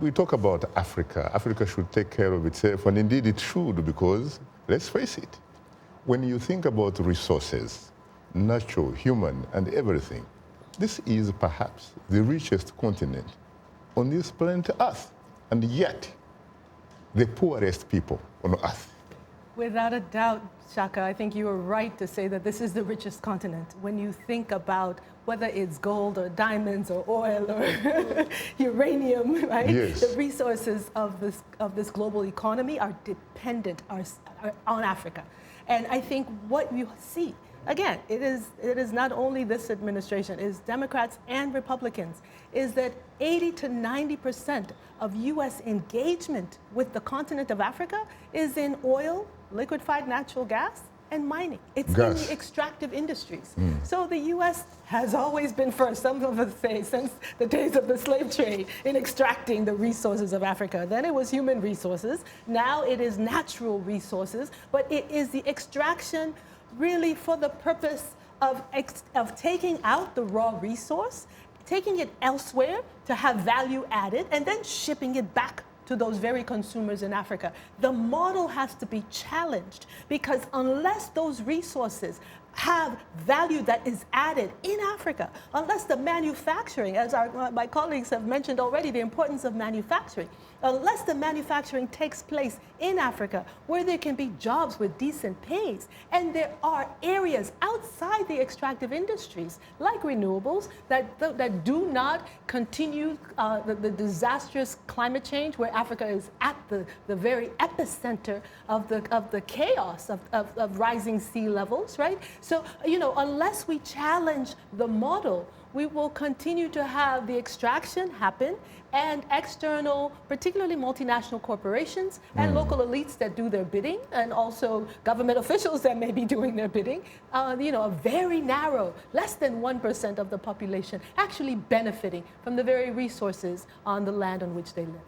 We talk about Africa. Africa should take care of itself, and indeed it should, because, let's face it, when you think about resources, natural, human, and everything, this is perhaps the richest continent on this planet Earth, and yet the poorest people on Earth. Without a doubt, Shaka, I think you are right to say that this is the richest continent. When you think about whether it's gold or diamonds or oil or uranium, right? Yes. The resources of this global economy are dependent on Africa. And I think what you see, again, it is not only this administration, it is Democrats and Republicans, is that 80 to 90% of U.S. engagement with the continent of Africa is in oil, liquefied natural gas, and mining. It's in the extractive industries. So the U.S. has always been first, some of us say, since the days of the slave trade, in extracting the resources of Africa. Then it was human resources. Now it is natural resources. But it is the extraction really for the purpose of taking out the raw resource, taking it elsewhere to have value added, and then shipping it back to those very consumers in Africa. The model has to be challenged, because unless those resources have value that is added in Africa, unless the manufacturing, as my colleagues have mentioned already, the importance of manufacturing, unless the manufacturing takes place in Africa where there can be jobs with decent pays, and there are areas outside the extractive industries like renewables that do not continue the disastrous climate change, where Africa is at the very epicenter of the chaos of rising sea levels, right? So, you know, unless we challenge the model, we will continue to have the extraction happen, and external, particularly multinational corporations and local elites that do their bidding, and also government officials that may be doing their bidding, you know, a very narrow, less than 1% of the population actually benefiting from the very resources on the land on which they live.